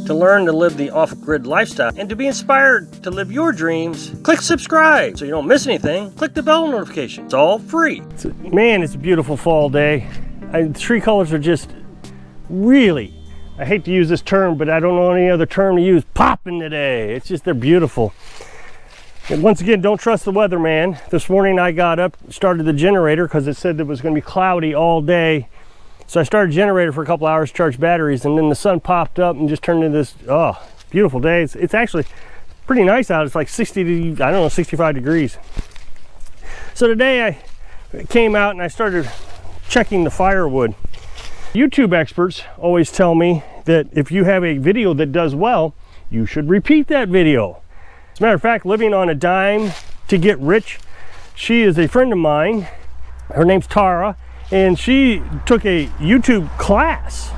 To learn to live the off-grid lifestyle and to be inspired to live your dreams, click subscribe so you don't miss anything. Click the bell notification. It's all free. Man, it's a beautiful fall day. The tree colors are just really, I hate to use this term, but I don't know any other term to use, popping today. It's just, they're beautiful. And once again, don't trust the weatherman. This morning I got up, started the generator because it said it was going to be cloudy all day. So I started the generator for a couple hours, charged batteries, and then the sun popped up and just turned into this, beautiful day. It's actually pretty nice out. It's like 65 degrees. So today I came out and I started checking the firewood. YouTube experts always tell me that if you have a video that does well, you should repeat that video. As a matter of fact, living on a dime to get rich, she is a friend of mine. Her name's Tara, and she took a YouTube class.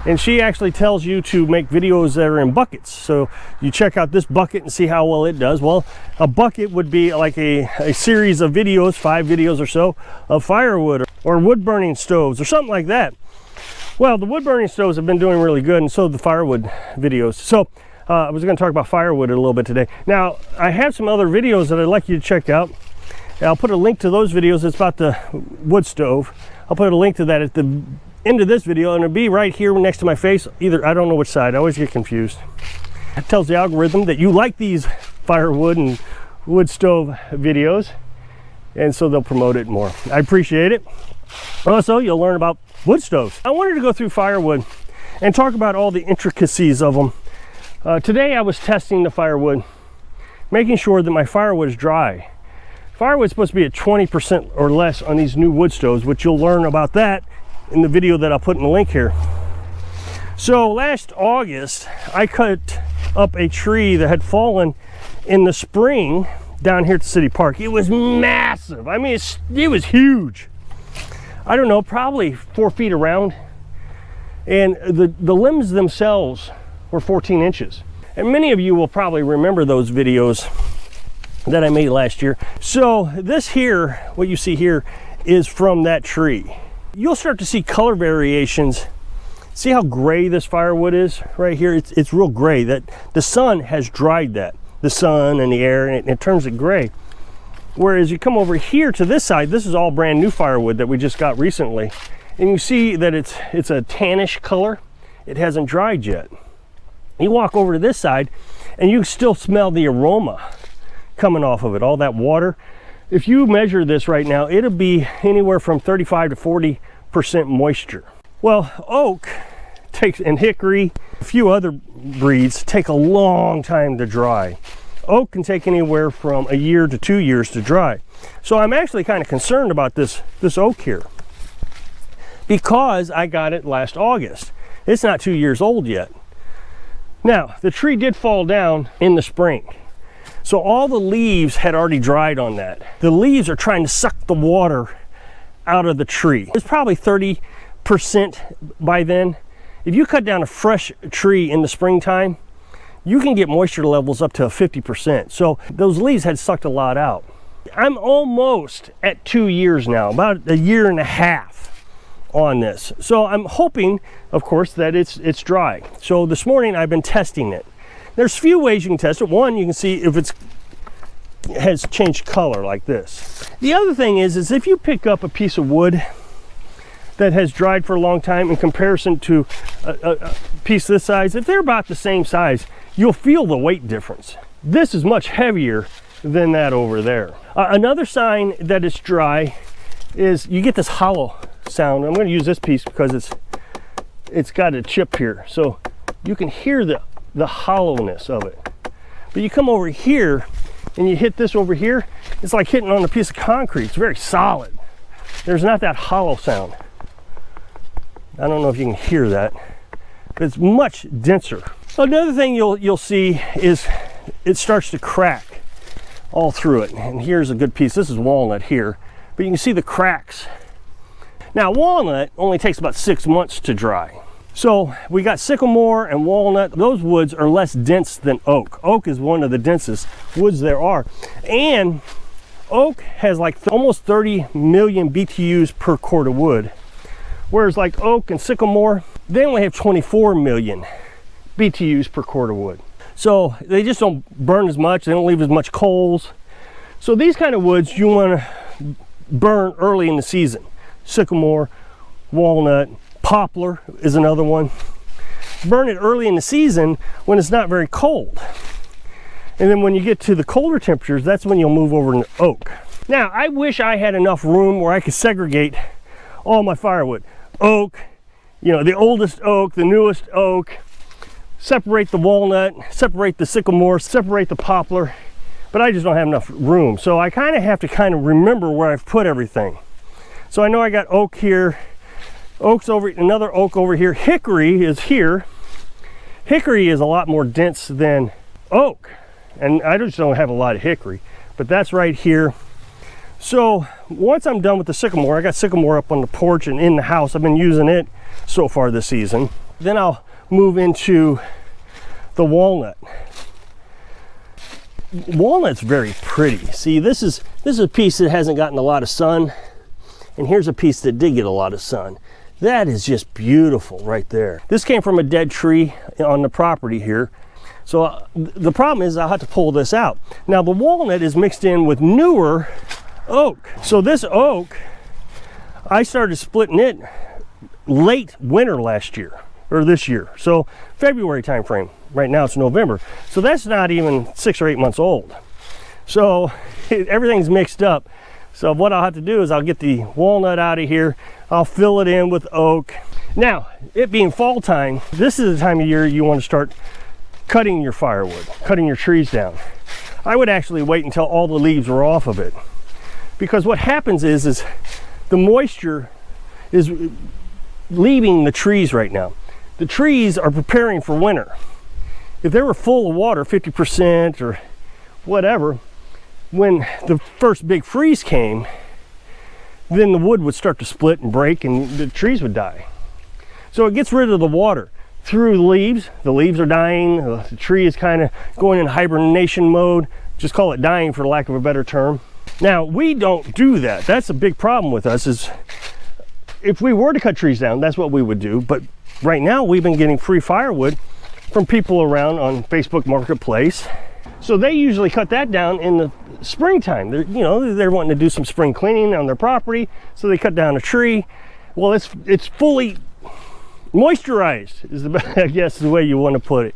And she actually tells you to make videos that are in buckets. So you check out this bucket and see how well it does. Well, a bucket would be like a series of videos, 5 videos or so, of firewood or wood burning stoves or something like that. Well, the wood burning stoves have been doing really good, and so have the firewood videos. So I was going to talk about firewood a little bit today. Now, I have some other videos that I'd like you to check out. I'll put a link to those videos. It's about the wood stove. I'll put a link to that at the end of this video, and it'll be right here next to my face. Either, I don't know which side, I always get confused. It tells the algorithm that you like these firewood and wood stove videos, and so they'll promote it more. I appreciate it. Also, you'll learn about wood stoves. I wanted to go through firewood and talk about all the intricacies of them. Today I was testing the firewood, making sure that my firewood is dry. Firewood's supposed to be at 20% or less on these new wood stoves, which you'll learn about that in the video that I'll put in the link here. So last August, I cut up a tree that had fallen in the spring down here at the city park. It was massive. I mean, it was huge. I don't know, probably 4 feet around. And the limbs themselves were 14 inches. And many of you will probably remember those videos that I made last year. So this here, what you see here, is from that tree. You'll start to see color variations. See how gray this firewood is right here? It's real gray. That the sun has dried that. The sun and the air, and it turns it gray. Whereas you come over here to this side, this is all brand new firewood that we just got recently. And you see that it's a tannish color. It hasn't dried yet. You walk over to this side and you still smell the aroma coming off of it, all that water. If you measure this right now, it'll be anywhere from 35 to 40% moisture. Well, oak and hickory, a few other breeds take a long time to dry. Oak can take anywhere from a year to 2 years to dry. So I'm actually kind of concerned about this oak here because I got it last August. It's not 2 years old yet. Now, the tree did fall down in the spring. So all the leaves had already dried on that. The leaves are trying to suck the water out of the tree. It's probably 30% by then. If you cut down a fresh tree in the springtime, you can get moisture levels up to 50%. So those leaves had sucked a lot out. I'm almost at 2 years now, about a year and a half on this. So I'm hoping, of course, that it's dry. So this morning I've been testing it. There's a few ways you can test it. One, you can see if it has changed color like this. The other thing is if you pick up a piece of wood that has dried for a long time in comparison to a piece this size, if they're about the same size, you'll feel the weight difference. This is much heavier than that over there. Another sign that it's dry is you get this hollow sound. I'm going to use this piece because it's got a chip here, so you can hear the hollowness of it. But you come over here and you hit this over here, it's like hitting on a piece of concrete. It's very solid. There's not that hollow sound. I don't know if you can hear that, but it's much denser. Another thing you'll see is it starts to crack all through it. And here's a good piece. This is walnut here, but you can see the cracks. Now, walnut only takes about 6 months to dry. So we got sycamore and walnut. Those woods are less dense than oak. Oak is one of the densest woods there are. And oak has like almost 30 million BTUs per cord of wood. Whereas like oak and sycamore, they only have 24 million BTUs per cord of wood. So they just don't burn as much, they don't leave as much coals. So these kind of woods you want to burn early in the season. Sycamore, walnut, poplar is another one. Burn it early in the season when it's not very cold. And then when you get to the colder temperatures, that's when you'll move over into oak. Now, I wish I had enough room where I could segregate all my firewood. Oak, you know, the oldest oak, the newest oak, separate the walnut, separate the sycamore, separate the poplar, but I just don't have enough room. So I kind of have to remember where I've put everything. So I know I got oak here, oak's over, another oak over here, hickory is here. Hickory is a lot more dense than oak, and I just don't have a lot of hickory, but that's right here. So once I'm done with the sycamore, I got sycamore up on the porch and in the house. I've been using it so far this season. Then I'll move into the walnut. Walnut's very pretty. See, this is a piece that hasn't gotten a lot of sun, and here's a piece that did get a lot of sun. That is just beautiful right there. This came from a dead tree on the property here. So the problem is I'll have to pull this out. Now the walnut is mixed in with newer oak. So this oak, I started splitting it late winter last year, or this year. So February time frame. Right now it's November. So that's not even 6 or 8 months old. So everything's mixed up. So what I'll have to do is I'll get the walnut out of here. I'll fill it in with oak. Now, it being fall time, this is the time of year you want to start cutting your firewood, cutting your trees down. I would actually wait until all the leaves are off of it. Because what happens is the moisture is leaving the trees right now. The trees are preparing for winter. If they were full of water, 50% or whatever, when the first big freeze came, then the wood would start to split and break and the trees would die. So it gets rid of the water through the leaves. The leaves are dying, the tree is kind of going in hibernation mode. Just call it dying for lack of a better term. Now, we don't do that. That's a big problem with us, is if we were to cut trees down, that's what we would do. But right now, we've been getting free firewood from people around on Facebook Marketplace. So they usually cut that down in the springtime. They're wanting to do some spring cleaning on their property, so they cut down a tree. Well, it's fully moisturized, is I guess the way you want to put it.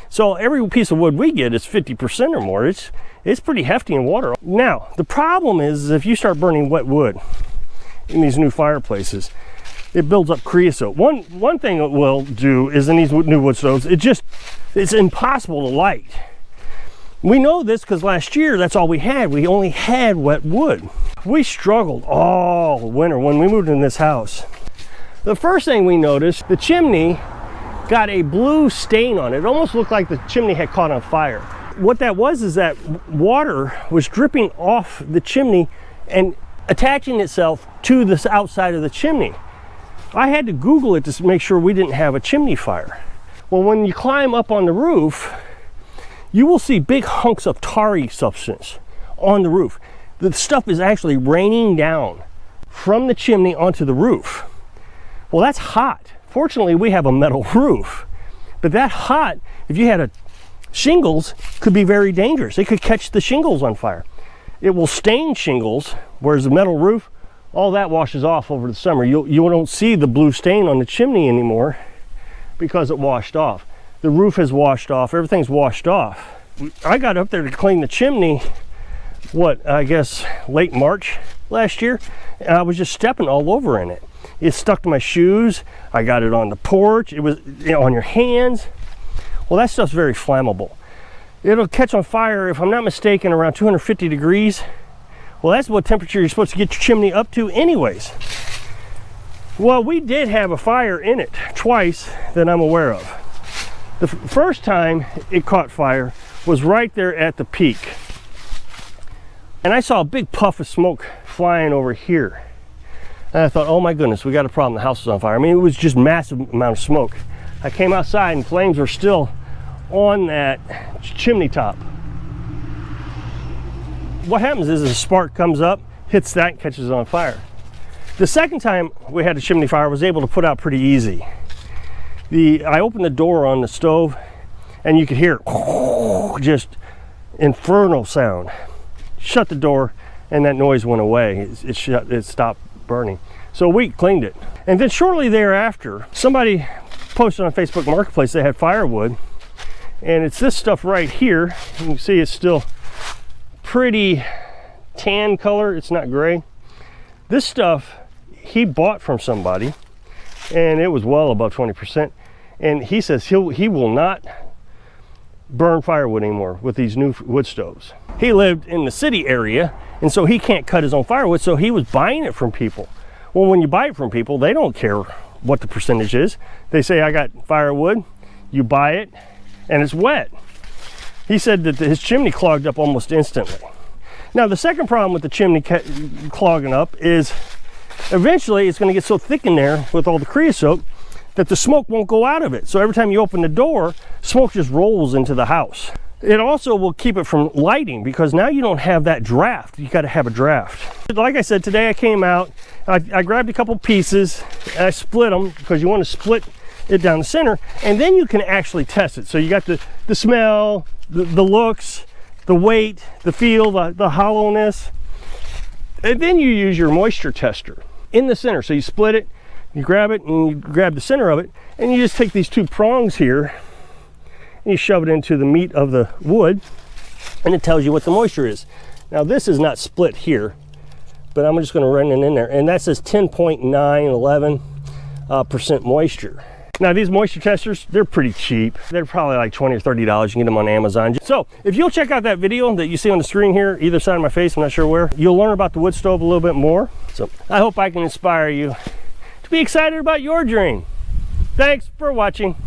So every piece of wood we get is 50% or more. It's pretty hefty in water. Now, the problem is if you start burning wet wood in these new fireplaces, it builds up creosote. One thing it will do is in these new wood stoves, it's impossible to light. We know this because last year, that's all we had. We only had wet wood. We struggled all winter when we moved in this house. The first thing we noticed, the chimney got a blue stain on it. It almost looked like the chimney had caught on fire. What that was is that water was dripping off the chimney and attaching itself to the outside of the chimney. I had to Google it to make sure we didn't have a chimney fire. Well, when you climb up on the roof, you will see big hunks of tarry substance on the roof. The stuff is actually raining down from the chimney onto the roof. Well, that's hot. Fortunately, we have a metal roof, but that hot, if you had shingles, could be very dangerous. It could catch the shingles on fire. It will stain shingles, whereas the metal roof, all that washes off over the summer. You don't see the blue stain on the chimney anymore because it washed off. The roof has washed off, everything's washed off. I got up there to clean the chimney, I guess late March last year, and I was just stepping all over in it. It stuck to my shoes. I got it on the porch. It was on your hands. Well, that stuff's very flammable. It'll catch on fire, if I'm not mistaken, around 250 degrees. Well, that's what temperature you're supposed to get your chimney up to anyways. Well, we did have a fire in it twice that I'm aware of. The first time it caught fire was right there at the peak. And I saw a big puff of smoke flying over here. And I thought, oh my goodness, we got a problem, the house is on fire. I mean, it was just massive amount of smoke. I came outside and flames were still on that chimney top. What happens is a spark comes up, hits that, and catches on fire. The second time we had a chimney fire, I was able to put out pretty easy. I opened the door on the stove and you could hear just infernal sound. Shut the door, and that noise went away. It stopped burning. So we cleaned it. And then shortly thereafter, somebody posted on Facebook Marketplace they had firewood, and it's this stuff right here. You can see it's still pretty tan color, it's not gray. This stuff he bought from somebody, and it was well above 20%, and he says he will not burn firewood anymore with these new wood stoves. He lived in the city area, and so he can't cut his own firewood, so he was buying it from people. Well, when you buy it from people, they don't care what the percentage is. They say, I got firewood, you buy it, and it's wet. He said that his chimney clogged up almost instantly. Now, the second problem with the chimney clogging up is eventually it's going to get so thick in there with all the creosote that the smoke won't go out of it. So every time you open the door, smoke just rolls into the house. It also will keep it from lighting, because now you don't have that draft. You got to have a draft. Like I said, today I came out, I grabbed a couple pieces, and I split them, because you want to split it down the center, and then you can actually test it. So you got the smell, the looks, the weight, the feel, the hollowness, and then you use your moisture tester in the center. So you split it, you grab it, and you grab the center of it, and you just take these two prongs here, and you shove it into the meat of the wood, and it tells you what the moisture is. Now this is not split here, but I'm just going to run it in there, and that says 10.911% moisture. Now these moisture testers, they're pretty cheap. They're probably like $20 or $30. You can get them on Amazon. So if you'll check out that video that you see on the screen here, either side of my face, I'm not sure where, you'll learn about the wood stove a little bit more. So I hope I can inspire you to be excited about your dream. Thanks for watching.